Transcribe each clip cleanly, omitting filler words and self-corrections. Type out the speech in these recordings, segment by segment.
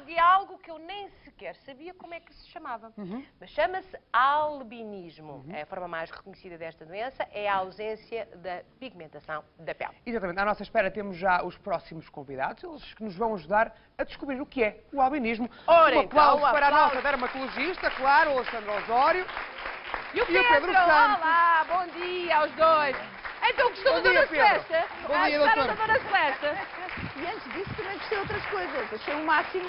de algo que eu nem sequer sabia como é que se chamava. Mas chama-se albinismo. É a forma mais reconhecida desta doença, é a ausência da pigmentação da pele. Exatamente. À nossa espera temos já os próximos convidados, eles que nos vão ajudar a descobrir o que é o albinismo. Ora, Um aplauso então, para a aplauso. nossa dermatologista, claro, Alexandra Osório. E o Pedro Santos. Olá, bom dia aos dois. Então, gostou da Dona Celeste? Bom dia, gostaram doutor. da Dona Celeste? E antes disso também gostei de outras coisas. Achei o máximo.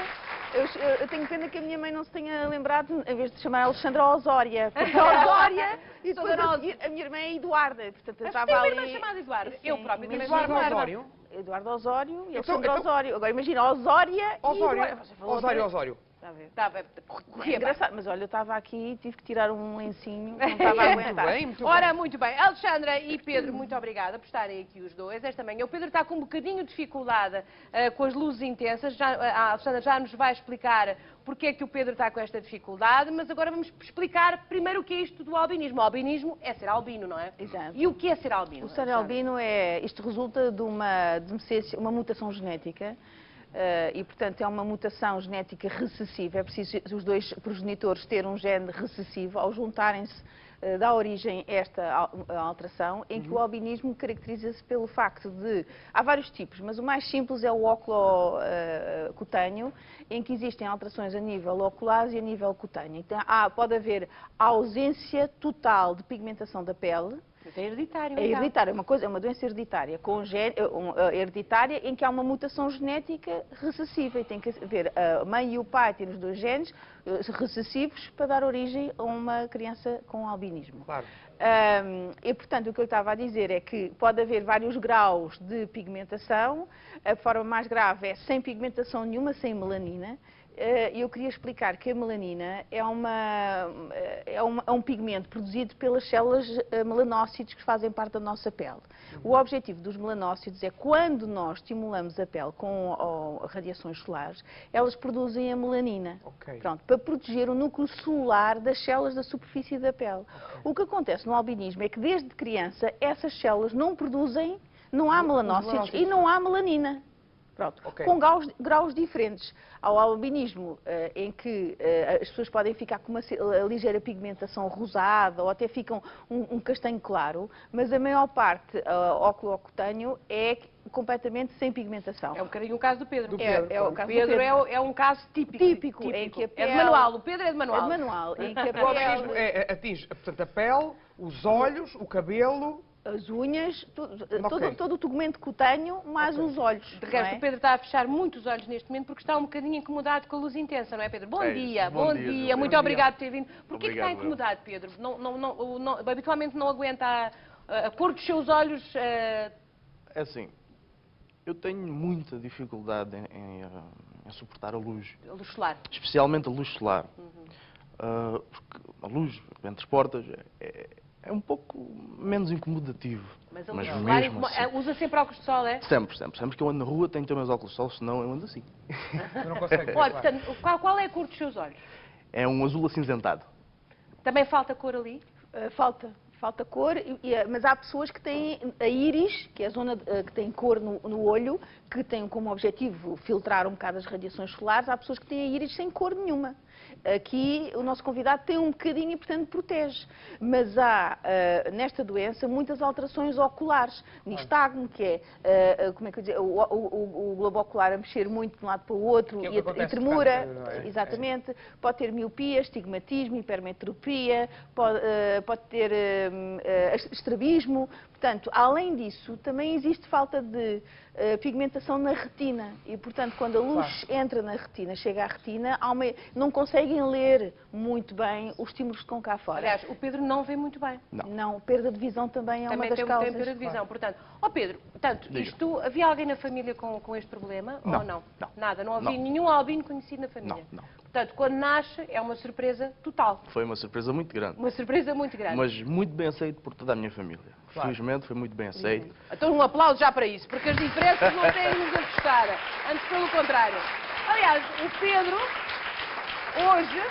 Eu tenho pena que a minha mãe não se tenha lembrado, em vez de chamar Alexandra Osória. Porque Osória e depois a minha irmã é Eduarda. Portanto, eu Mas estava tem uma ali... irmã chamada Eduardo. Eu própria também Eduardo sou Eduardo. Osório. Eduardo Osório e Então- Alexandra Osório. Agora imagina, Osória Osório. e Eduardo. Você falou Osório, outra- Osório. Está a ver? Estava É corria bem. engraçado, mas olha, eu estava aqui e tive que tirar um lencinho, não estava a aguentar. Muito Ora, bem. muito bem. Alexandra e Pedro, muito obrigada por estarem aqui os dois esta manhã. O Pedro está com um bocadinho de dificuldade com as luzes intensas. A Alexandra já nos vai explicar porque é que o Pedro está com esta dificuldade, mas agora vamos explicar primeiro o que é isto do albinismo. O albinismo é ser albino, não é? Exato. E o que é ser albino? O ser Alexandra? albino isto resulta de uma mutação genética e, portanto, é uma mutação genética recessiva. É preciso os dois progenitores terem um gene recessivo. Ao juntarem-se, dá origem a esta alteração, em que o albinismo caracteriza-se pelo facto de... Há vários tipos, mas o mais simples é o óculo cutâneo, em que existem alterações a nível ocular e a nível cutâneo. Então, pode haver ausência total de pigmentação da pele. É hereditário. É então. hereditário, é uma doença hereditária, hereditária em que há uma mutação genética recessiva e tem que haver a mãe e o pai têm os dois genes recessivos para dar origem a uma criança com albinismo. Claro. E, portanto, o que eu estava a dizer é que pode haver vários graus de pigmentação. A forma mais grave é sem pigmentação nenhuma, sem melanina. E eu queria explicar que a melanina é um pigmento produzido pelas células melanócitos que fazem parte da nossa pele. O objetivo dos melanócitos é quando nós estimulamos a pele com radiações solares, elas produzem a melanina. Ok. Pronto, para proteger o núcleo celular das células da superfície da pele. O que acontece no albinismo é que desde criança essas células não produzem, não há melanócitos e não há melanina. Pronto. Ok. Com graus diferentes. Ao albinismo, em que as pessoas podem ficar com uma ligeira pigmentação rosada ou até ficam um castanho claro, mas a maior parte oculocutâneo é completamente sem pigmentação. É um bocadinho o caso do Pedro. É o O caso do Pedro Pedro. é um caso típico. Em que a É pele... de manual. O Pedro é de manual. É de manual. Em que a O albinismo pele, atinge, portanto, a pele, os olhos, o cabelo... as unhas, Ok. todo o tegumento cutâneo, mais os olhos. De não resto, é? o Pedro está a fechar muitos olhos neste momento porque está um bocadinho incomodado com a luz intensa, não é, Pedro? Bom É dia, isso. bom Bom dia. dia, Muito Bom obrigado por ter vindo. Porquê que está Obrigado, incomodado, Pedro? Habitualmente não aguenta a cor dos seus olhos. É assim, eu tenho muita dificuldade em suportar a luz, A luz solar. especialmente a luz solar. Porque a luz entre portas é um pouco menos incomodativo. Mas a luz solar mesmo assim, usa sempre óculos de sol, é? sempre que eu ando na rua tenho que ter meus óculos de sol, senão eu ando assim. Tu não consegues. Olha, claro. portanto, qual é a cor dos seus olhos? É um azul acinzentado. Também falta cor ali? Falta cor, mas há pessoas que têm a íris, que é a zona que tem cor no olho, que tem como objetivo filtrar um bocado as radiações solares. Há pessoas que têm a íris sem cor nenhuma. Aqui o nosso convidado tem um bocadinho e, portanto, protege. Mas há, nesta doença, muitas alterações oculares. Nistagmo, que é, como é que eu dizer, o globo ocular a mexer muito de um lado para o outro Que é o e que a acontece tremura. por causa, não é? Exatamente. Pode ter miopia, estigmatismo, hipermetropia, pode ter estrabismo. Portanto, além disso, também existe falta de pigmentação na retina. E, portanto, quando a luz entra na retina, chega à retina, não conseguem ler muito bem os estímulos que estão cá fora. Aliás, o Pedro não vê muito bem. Não, perda de visão também é Também uma das tem causas. perda de visão. Portanto, Pedro, Diga. havia alguém na família com este problema? Não, Ou não? não. Nada, não havia Não. nenhum albino conhecido na família? Não. Portanto, quando nasce, é uma surpresa total. Foi uma surpresa muito grande, Uma surpresa muito grande. mas muito bem aceito por toda a minha família. Claro. Felizmente foi muito bem aceito. Então um aplauso já para isso, porque as diferenças não têm de nos assustar. Antes pelo contrário. Aliás, o Pedro, hoje,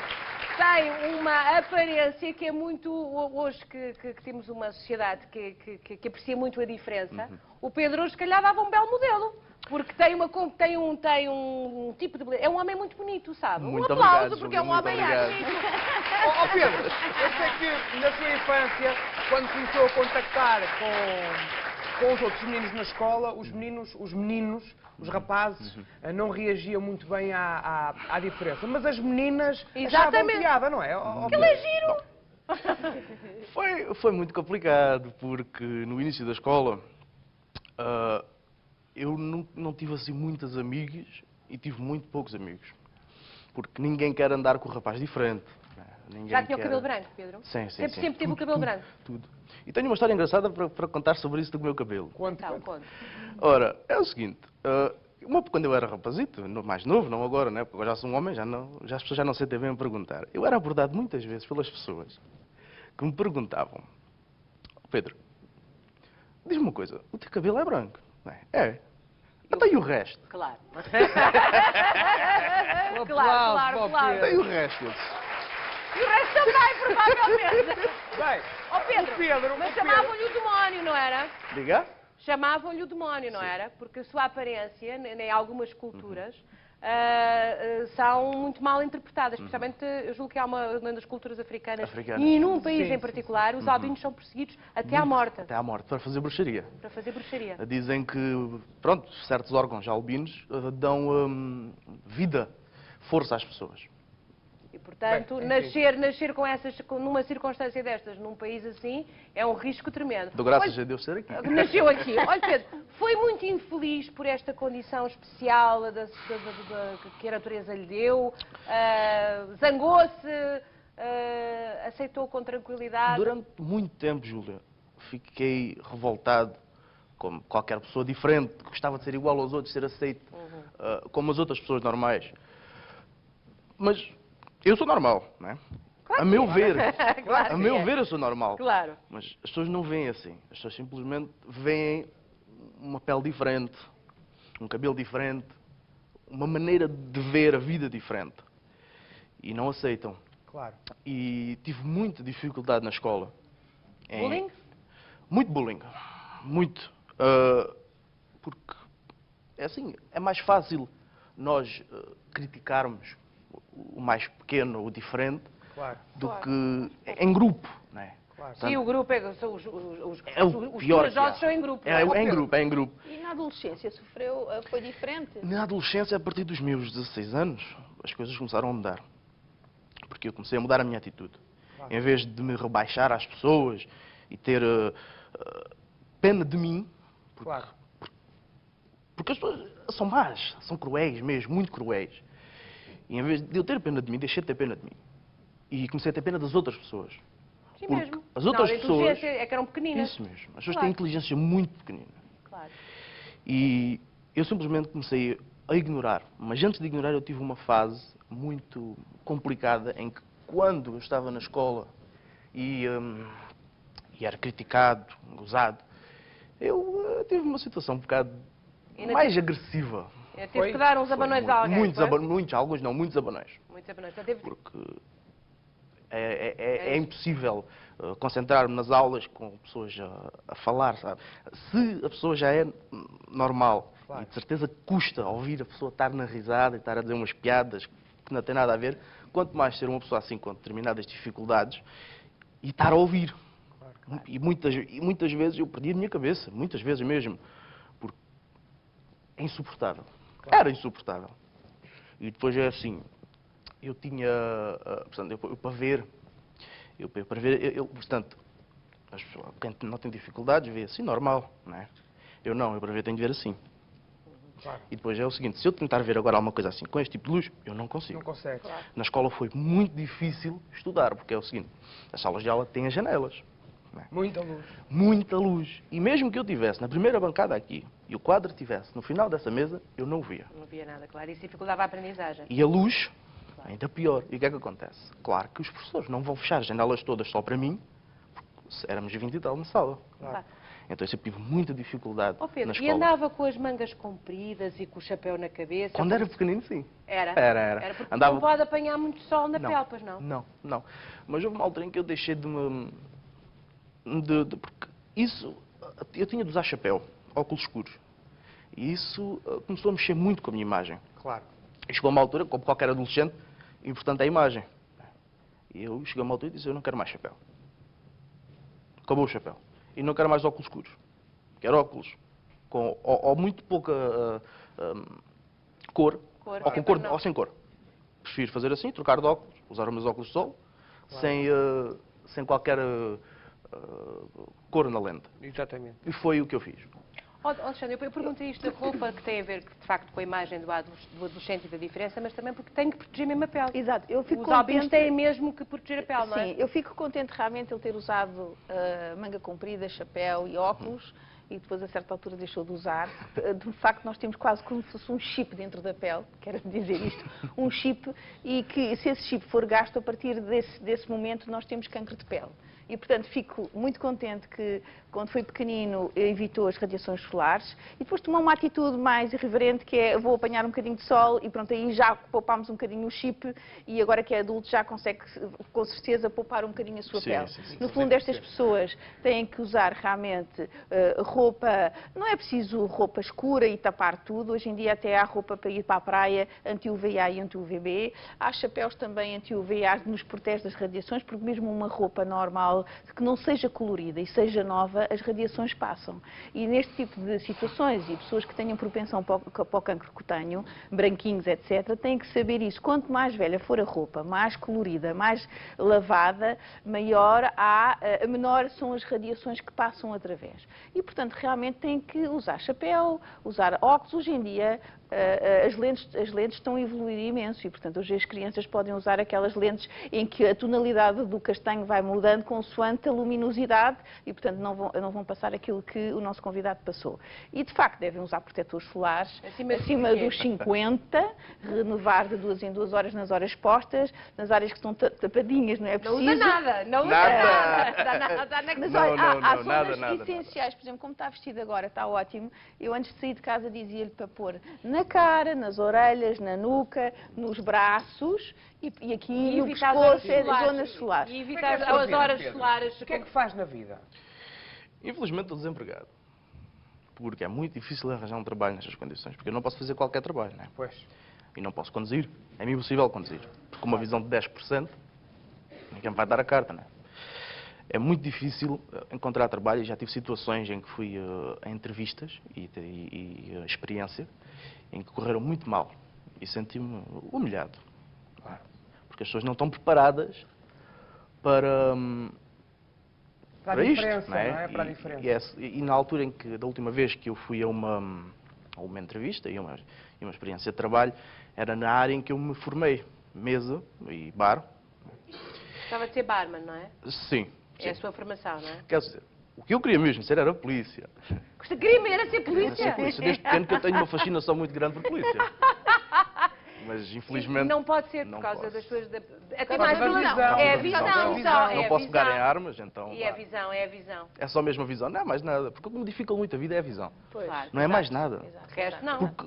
tem uma aparência que é muito... Hoje que temos uma sociedade que aprecia muito a diferença, o Pedro hoje, se calhar, dava um belo modelo. Porque tem um tipo de beleza. É um homem muito bonito, sabe? Muito um aplauso, obrigado, porque é um Júlia, homem muito obrigado. bonito. Ó Pedro, eu sei que na sua infância, quando começou a contactar com os outros meninos na escola, os meninos, os rapazes, não reagiam muito bem à diferença. Mas as meninas achavam Exatamente. piada, não é? Ó, Ele é giro. Foi muito complicado, porque no início da escola eu não tive assim muitas amigas e tive muito poucos amigos. Porque ninguém quer andar com o rapaz diferente. Ninguém Já tinha o quer- cabelo branco, Pedro? Sim. Sempre tive o cabelo Tudo, branco. Tudo. E tenho uma história engraçada para contar sobre isso do meu cabelo. Conte, Então, conte. conta. Ora, é o seguinte, quando eu era rapazito, mais novo, não agora, né? Porque agora já sou um homem, as pessoas já não sentem bem a perguntar. Eu era abordado muitas vezes pelas pessoas que me perguntavam: Pedro, diz-me uma coisa, o teu cabelo é branco? Não é? É. Então e o resto? Claro. Um claro. aplauso para o Então e o resto? Eu disse, E o resto também, provavelmente. Bem, Ó Pedro, mas chamavam-lhe o demónio, não era? diga? Chamavam-lhe o demónio, não era? Porque a sua aparência, em algumas culturas, são muito mal interpretadas. Especialmente, eu julgo que há uma das culturas africanas. E num país Sim, em particular, os albinos são perseguidos até à morte. Até à morte, para fazer bruxaria. Para fazer bruxaria. Dizem que, pronto, certos órgãos albinos dão vida, força às pessoas. E, portanto, Bem, nascer numa circunstância destas, num país assim, é um risco tremendo. Dou graças Olha, a Deus ser aqui. Nasceu aqui. Olha, Pedro, foi muito infeliz por esta condição especial que a natureza lhe deu? Zangou-se? Aceitou com tranquilidade? Durante muito tempo, Júlia, fiquei revoltado, como qualquer pessoa diferente, que gostava de ser igual aos outros, ser aceito, como as outras pessoas normais. Mas eu sou normal, não é? Claro A que meu é. ver, Claro a que meu é. ver eu sou normal. Claro. Mas as pessoas não veem assim. As pessoas simplesmente veem uma pele diferente, um cabelo diferente, uma maneira de ver a vida diferente. E não aceitam. Claro. E tive muita dificuldade na escola. Bullying? Muito bullying. Muito. Porque, é assim, é mais fácil nós criticarmos o mais pequeno, o diferente, Claro. do que em grupo, não é? Claro. Sim, o grupo são os É o pior que corajosos há. são em grupo. É não é? em grupo, é em grupo. E na adolescência foi diferente? Na adolescência, a partir dos meus 16 anos, as coisas começaram a mudar. Porque eu comecei a mudar a minha atitude. Claro. Em vez de me rebaixar às pessoas e ter pena de mim, Claro. porque as pessoas são más, são cruéis mesmo, muito cruéis. E em vez de eu ter pena de mim, deixei de ter pena de mim. E comecei a ter pena das outras pessoas. Sim Porque mesmo. as outras Não, a pessoas... inteligência é que eram pequeninas. Isso mesmo. As pessoas Claro. têm inteligência muito pequenina. Claro. E eu simplesmente comecei a ignorar. Mas antes de ignorar, eu tive uma fase muito complicada em que, quando eu estava na escola e era criticado, gozado, eu tive uma situação um bocado Ainda mais agressiva. Teve que dar uns abanões a alguém. Muitos foi? abanões, alguns não, muitos abanões. Muitos abanões. Então teve- Porque é impossível concentrar-me nas aulas com pessoas a falar, sabe? Se a pessoa já é normal, Claro. e de certeza que custa ouvir a pessoa estar na risada e estar a dizer umas piadas que não têm nada a ver, quanto mais ser uma pessoa assim com determinadas dificuldades e estar a ouvir. E muitas vezes eu perdi a minha cabeça, muitas vezes mesmo, porque é insuportável. Era insuportável. E depois é assim, eu tinha, portanto, eu para ver, portanto, as pessoas, quem não tem dificuldades vê assim, normal, não é? Eu não, eu para ver tenho de ver assim. Claro. E depois é o seguinte, se eu tentar ver agora alguma coisa assim, com este tipo de luz, eu não consigo. Não consegue. Na escola foi muito difícil estudar, porque é o seguinte, as salas de aula têm as janelas. Não é? Muita luz. Muita luz. E mesmo que eu estivesse na primeira bancada aqui e o quadro estivesse no final dessa mesa, eu não o via. Não via nada, claro. Isso dificultava a aprendizagem. E a luz, ainda pior. E o que é que acontece? Claro que os professores não vão fechar as janelas todas só para mim, porque éramos 20 e tal na sala. Claro. Então eu sempre tive muita dificuldade Ó na Pedro, escola. e andava com as mangas compridas e com o chapéu na cabeça? Quando era pequenino, sim. Era? Era. Era porque Andava- não pode apanhar muito sol na Não, pele, pois não? Não. Mas houve uma altura em que eu deixei de me... porque isso... Eu tinha de usar chapéu, óculos escuros. E isso começou a mexer muito com a minha imagem. Claro. E chegou a uma altura, como qualquer adolescente, importante é a imagem. E eu cheguei a uma altura e disse, eu não quero mais chapéu. Acabou o chapéu. E não quero mais óculos escuros. Quero óculos com ou muito pouca cor, ou com cor, ou sem cor. Prefiro fazer assim, trocar de óculos, usar os meus óculos de sol, sem qualquer cor na lente. Exatamente. E foi o que eu fiz. Alexandre, eu perguntei isto da roupa que tem a ver, de facto, com a imagem do adolescente e da diferença, mas também porque tem que proteger mesmo a pele. Exato. Eu fico Os albinos contente... têm mesmo que proteger a pele, não é? Sim, eu fico contente realmente ele ter usado manga comprida, chapéu e óculos e depois a certa altura deixou de usar. De facto, nós temos quase como se fosse um chip dentro da pele, quero dizer isto, um chip, e que se esse chip for gasto, a partir desse momento nós temos cancro de pele. E, portanto, fico muito contente que, quando foi pequenino, evitou as radiações solares e depois tomou uma atitude mais irreverente, que é, vou apanhar um bocadinho de sol e pronto, aí já poupámos um bocadinho o chip e agora que é adulto já consegue, com certeza, poupar um bocadinho a sua pele. No fundo, estas pessoas têm que usar realmente roupa, não é preciso roupa escura e tapar tudo, hoje em dia até há roupa para ir para a praia, anti-UVA e anti-UVB, há chapéus também anti-UVA que nos protege das radiações, porque mesmo uma roupa normal, que não seja colorida e seja nova, as radiações passam. E neste tipo de situações, e pessoas que tenham propensão para o cancro cutâneo, branquinhos, etc., têm que saber isso. Quanto mais velha for a roupa, mais colorida, mais lavada, menor são as radiações que passam através. E, portanto, realmente têm que usar chapéu, usar óculos. Hoje em dia, as lentes estão a evoluir imenso e, portanto, hoje as crianças podem usar aquelas lentes em que a tonalidade do castanho vai mudando consoante a luminosidade e, portanto, não vão passar aquilo que o nosso convidado passou. E, de facto, devem usar protetores solares acima dos 50, renovar de 2 em 2 horas nas horas postas, nas áreas que estão tapadinhas, não é preciso. Não usa nada, não usa nada. Mas olha, há zonas essenciais, por exemplo, como está vestido agora, está ótimo. Eu antes de sair de casa dizia-lhe para pôr na cara, nas orelhas, na nuca, nos braços e aqui no pescoço, zonas solares. E evitar as horas solares. O que é que faz na vida? Infelizmente estou desempregado. Porque é muito difícil arranjar um trabalho nestas condições. Porque eu não posso fazer qualquer trabalho, não é? Pois. E não posso conduzir. É impossível conduzir. Porque com uma visão de 10%, ninguém vai dar a carta, não é? É muito difícil encontrar trabalho. Já tive situações em que fui a entrevistas e a experiência em que correram muito mal. E senti-me humilhado. Porque as pessoas não estão preparadas para Para a isto, diferença, não é? não é? Para a diferença. E na altura em que, da última vez que eu fui a uma entrevista e uma experiência de trabalho, era na área em que eu me formei. Mesa e bar. Estava a ser barman, não é? Sim. É a sua formação, não é? Quer dizer, o que eu queria mesmo ser era polícia. Queria mesmo era ser Era polícia. ser polícia. Desde pequeno que eu tenho uma fascinação muito grande por polícia. Mas infelizmente... Não pode ser por não causa posso. das suas... Até Por causa mais da não. visão. É a Da visão visão. só. Não posso pegar em armas, então... E é a visão, é a visão. É só mesmo a visão? Não é mais nada. Porque o que me dificulta muito a vida é a visão. Claro. Não é mais nada. De resto, não. Porque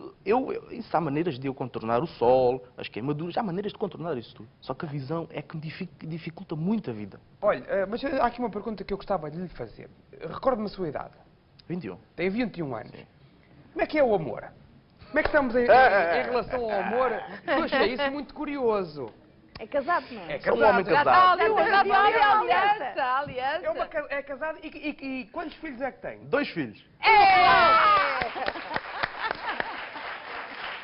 isso há maneiras de eu contornar o sol, as queimaduras, há maneiras de contornar isso tudo. Só que a visão é que me dificulta muito a vida. Olha, mas há aqui uma pergunta que eu gostava de lhe fazer. Recorde-me a sua idade. 21. Tem 21 anos. Sim. Como é que é o amor? Como é que estamos em relação ao amor? Eu achei isso muito curioso. É casado, não é? É Sou um homem casado. casado. A aliança. É casado e quantos filhos é que tem? 2 filhos.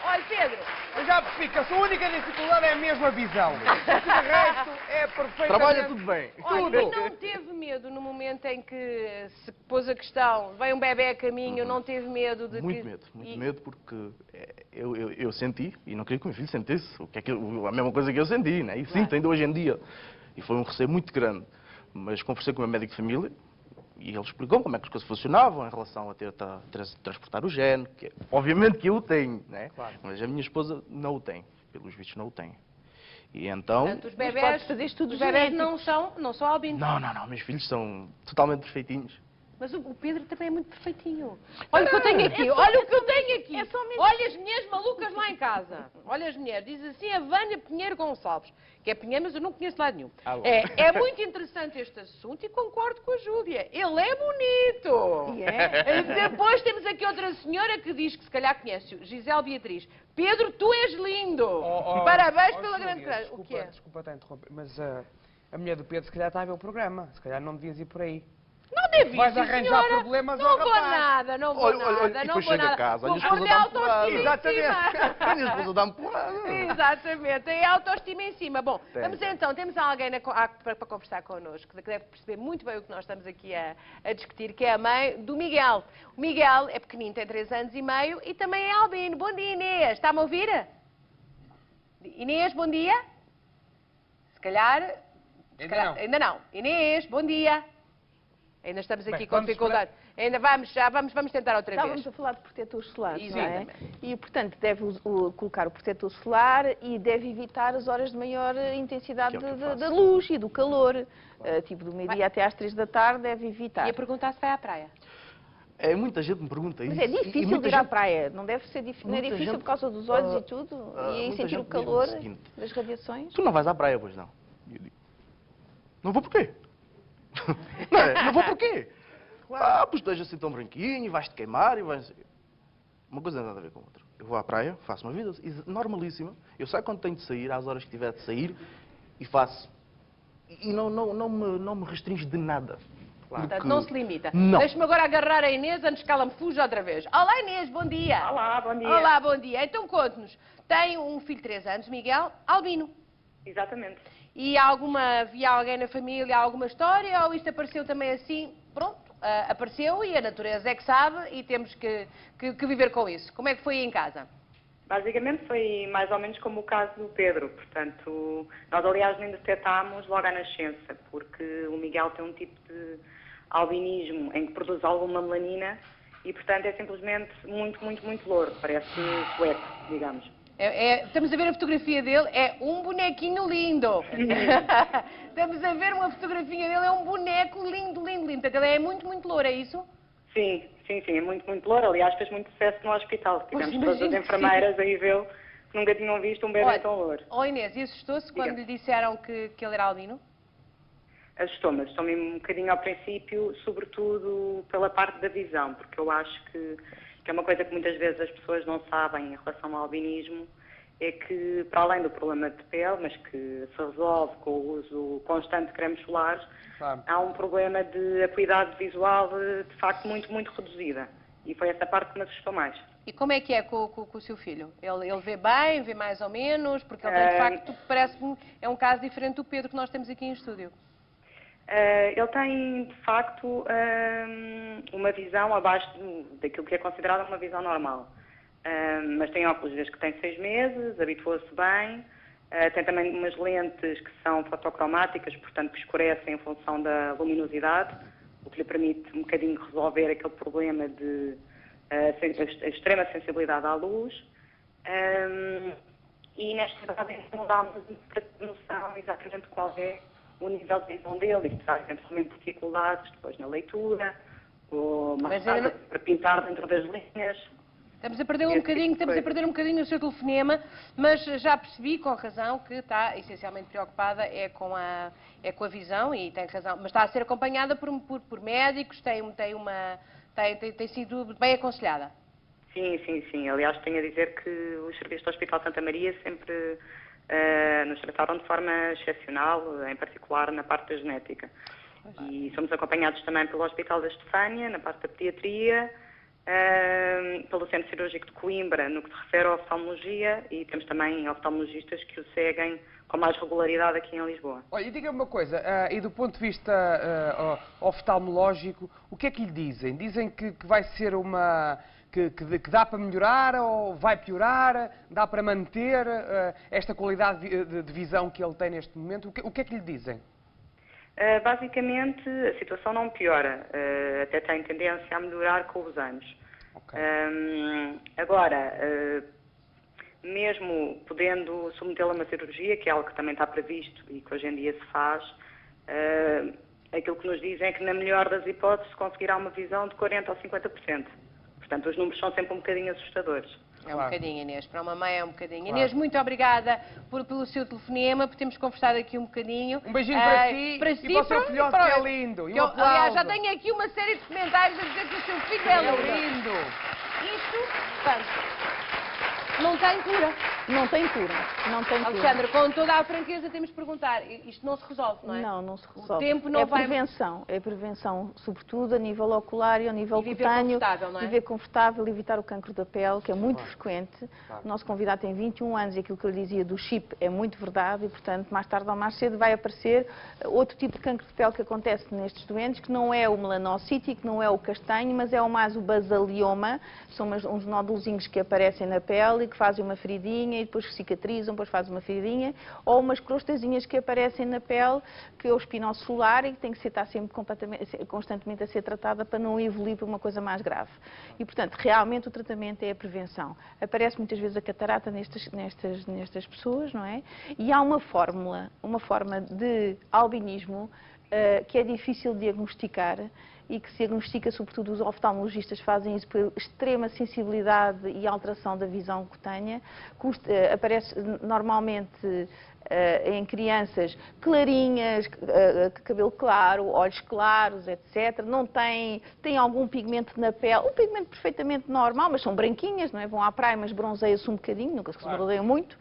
Olha, Pedro, Eu já percebi que a sua única dificuldade é mesmo a visão. O resto é perfeitamente... Trabalha tudo bem. olha, e não teve medo no momento em que se pôs a questão, vem um bebê a caminho, não teve medo de Muito que... medo, muito medo, porque eu senti, e não queria que o meu filho sentisse, a mesma coisa que eu senti, né? E sinto ainda hoje em dia. E foi um receio muito grande. Mas conversei com o meu médico de família, e ele explicou como é que as coisas funcionavam em relação a transportar o gene, que obviamente que eu o tenho, né? Claro. Mas a minha esposa não o tem, pelos vistos não o tem. E então... Portanto, os Mas bebés, podes fazer estudos os bebés genéticos. não são albinos. Não, meus filhos são totalmente perfeitinhos. Mas o Pedro também é muito perfeitinho. Olha o que eu tenho aqui, olha o que eu tenho aqui. É só mesmo. Olha as mulheres malucas lá em casa. Olha as mulheres. Diz assim a Vânia Pinheiro Gonçalves, que é Pinheiro, mas eu não conheço de lado nenhum. Ah, bom. É muito interessante este assunto e concordo com a Júlia. Ele é bonito. E é? Depois temos aqui outra senhora que diz que se calhar conhece, Gisele Beatriz. Pedro, tu és lindo. Parabéns pela grande carreira. O que é? Desculpa até interromper, mas a mulher do Pedro se calhar está a ver o programa. Se calhar não devias ir por aí. Não deve ir, Vais sim, arranjar senhora. problemas Não ao vou rapaz. nada, não vou Olha, nada, e não depois vou chega a nada. casa, a minha Vou esposa pôr-lhe dá-me porrada. autoestima em cima. A minha esposa dá-me porrada. Exatamente, tem autoestima em cima. Bom, Tem. vamos então, temos alguém para conversar connosco, que deve perceber muito bem o que nós estamos aqui a discutir, que é a mãe do Miguel. O Miguel é pequenino, tem 3 anos e meio e também é albino. Bom dia, Inês. Está-me a ouvir? Inês, bom dia. Se calhar... Ainda não. Inês, bom dia. Ainda estamos aqui Bem, com vamos dificuldade. Ainda vamos tentar outra vez. Estávamos a falar de protetores solares, não é? Exatamente. E, portanto, deve colocar o protetor solar e deve evitar as horas de maior intensidade Que é o que eu faço. da luz e do calor. Tipo, do meio-dia até às 3 da tarde deve evitar. Ia perguntar se vai à praia. Muita gente me pergunta isso. Mas é E difícil muita de ir à gente- praia. Não deve ser difícil. Não é muita difícil gente, por causa dos olhos ah, e tudo? ah, E muita sentir gente o diz-me calor o seguinte: das radiações? Tu não vais à praia, pois não? E eu digo, não vou porquê? Não é? Não vou porquê? Pois tu és assim tão branquinho e vais-te queimar e vais... Uma coisa não tem nada a ver com a outra. Eu vou à praia, faço uma vida normalíssima. Eu saio quando tenho de sair, às horas que tiver de sair, e faço. E não me restringe de nada. Portanto, Porque- não se limita. Não. Deixa-me agora agarrar a Inês antes que ela me fuja outra vez. Olá, Inês, bom dia. Olá, bom dia. Olá, bom dia. Então, conte-nos. Tem um filho de 3 anos, Miguel, albino. Exatamente. E havia alguém na família, alguma história, ou isto apareceu também assim? Pronto, apareceu e a natureza é que sabe e temos que viver com isso. Como é que foi aí em casa? Basicamente foi mais ou menos como o caso do Pedro. Portanto, nós aliás nem detectámos logo à nascença, porque o Miguel tem um tipo de albinismo em que produz alguma melanina e, portanto, é simplesmente muito louro. Parece sueco, digamos. Estamos a ver a fotografia dele, é um bonequinho lindo. Estamos a ver uma fotografia dele, é um boneco lindo. Portanto, ele é muito louro, é isso? Sim, é muito louro. Aliás, fez muito sucesso no hospital. Tivemos todas as imagino que enfermeiras aí vê-lo que nunca tinham visto um bebê Olha, tão louro. Inês, e assustou-se quando Diga. lhe disseram que ele era albino? Assustou-me um bocadinho ao princípio, sobretudo pela parte da visão, porque eu acho que é uma coisa que muitas vezes as pessoas não sabem em relação ao albinismo, é que, para além do problema de pele, mas que se resolve com o uso constante de cremes solares, Claro. há um problema de acuidade visual de facto muito reduzida. E foi essa parte que me assustou mais. E como é que é com o seu filho? Ele vê bem, vê mais ou menos? Porque ele tem, de facto, parece-me, é um caso diferente do Pedro que nós temos aqui em estúdio. Ele tem, de facto, uma visão abaixo daquilo que é considerada uma visão normal. Mas tem óculos desde que tem 6 meses, habituou-se bem. Tem também umas lentes que são fotocromáticas, portanto que escurecem em função da luminosidade, o que lhe permite um bocadinho resolver aquele problema de a extrema sensibilidade à luz. E nesta idade não dá noção exatamente qual é o nível de visão dele, e traz eventualmente dificuldades depois na leitura, ou mais tarde para pintar dentro das linhas. Estamos a perder um bocadinho o seu telefonema, mas já percebi com razão que está essencialmente preocupada com a visão e tem razão, mas está a ser acompanhada por médicos, tem sido bem aconselhada. Sim. Aliás, tenho a dizer que os serviços do Hospital Santa Maria sempre nos trataram de forma excepcional, em particular na parte da genética. E somos acompanhados também pelo Hospital da Estefânia, na parte da pediatria, pelo Centro Cirúrgico de Coimbra, no que se refere à oftalmologia, e temos também oftalmologistas que o seguem com mais regularidade aqui em Lisboa. Olha, e diga-me uma coisa, e do ponto de vista oftalmológico, o que é que lhe dizem? Dizem que vai ser uma... Que dá para melhorar ou vai piorar? Dá para manter esta qualidade de visão que ele tem neste momento? O que é que lhe dizem? Basicamente, a situação não piora, até tem tendência a melhorar com os anos. Okay. Agora, mesmo podendo submetê-lo a uma cirurgia, que é algo que também está previsto e que hoje em dia se faz, aquilo que nos dizem é que, na melhor das hipóteses, conseguirá uma visão de 40% ou 50%. Portanto, os números são sempre um bocadinho assustadores. É um bocadinho, Inês. Para uma mãe é um bocadinho. Inês, muito obrigada pelo seu telefonema, por termos conversado aqui um bocadinho. Um beijinho para si para e si, para o seu para- filhote, para- que é lindo. E que um eu, aliás, já aplauso. tenho aqui uma série de comentários a dizer que o seu filho é lindo. lindo. Isto, portanto, não tem cura. Não tem cura. Não tem cura. Alexandra, com toda a franqueza, temos de perguntar. Isto não se resolve, não é? Não se resolve. O tempo não é vai... prevenção. É prevenção, sobretudo a nível ocular e ao nível E viver cutâneo. confortável, não é? Viver confortável, evitar o cancro da pele, que é muito frequente. O nosso convidado tem 21 anos e aquilo que eu lhe dizia do chip é muito verdade e, portanto, mais tarde ou mais cedo vai aparecer outro tipo de cancro de pele que acontece nestes doentes, que não é o melanocítico, não é o castanho, mas é mais o basalioma. São uns nódulozinhos que aparecem na pele e que fazem uma feridinha e depois cicatrizam, depois fazem uma feridinha, ou umas crostazinhas que aparecem na pele, que é o espinose solar e que tem que estar sempre constantemente a ser tratada para não evoluir para uma coisa mais grave. E, portanto, realmente o tratamento é a prevenção. Aparece muitas vezes a catarata nestas pessoas, não é? E há uma forma de albinismo que é difícil de diagnosticar e que se diagnostica, sobretudo os oftalmologistas fazem isso por extrema sensibilidade e alteração da visão cutânea. Aparece normalmente em crianças clarinhas, cabelo claro, olhos claros, etc. Não tem algum pigmento na pele, um pigmento perfeitamente normal, mas são branquinhas, não é? Vão à praia, mas bronzeiam-se um bocadinho, nunca se bronzeiam muito,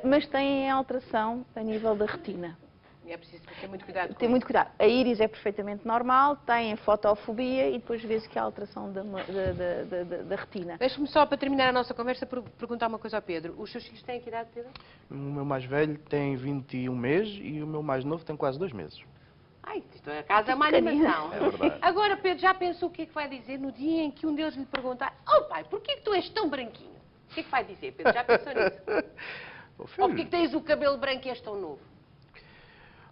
mas têm alteração a nível da retina. E é preciso ter muito cuidado com Tem muito cuidado. A íris é perfeitamente normal, tem fotofobia e depois vê-se que há alteração da retina. Deixe-me só, para terminar a nossa conversa, perguntar uma coisa ao Pedro. Os seus filhos têm que idade, Pedro? O meu mais velho tem 21 meses e o meu mais novo tem quase 2 meses. Ai, isto é a casa é uma animação. É verdade. Agora, Pedro, já pensou o que é que vai dizer no dia em que um deles lhe perguntar: oh pai, porquê que tu és tão branquinho? O que é que vai dizer, Pedro? Já pensou nisso? Ô, Ou filho, porquê que tens o cabelo branco e és tão novo?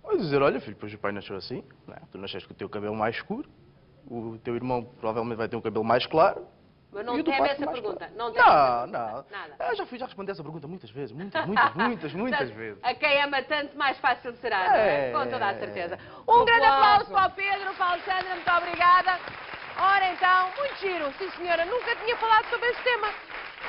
Vou dizer, olha filho, pois o pai nasceu assim, não é? Tu nasceste com o teu cabelo mais escuro, o teu irmão provavelmente vai ter um cabelo mais claro. Mas não e o do teve pai essa mais pergunta? claro. Não teve essa Não, pergunta? não. Nada. Eu já respondi essa pergunta muitas vezes, muitas Portanto, vezes. A quem ama tanto, mais fácil será, não é? É. Com toda a certeza. Um grande aplauso para o Pedro, para a Alexandra, muito obrigada. Ora então, muito giro, sim senhora, nunca tinha falado sobre este tema.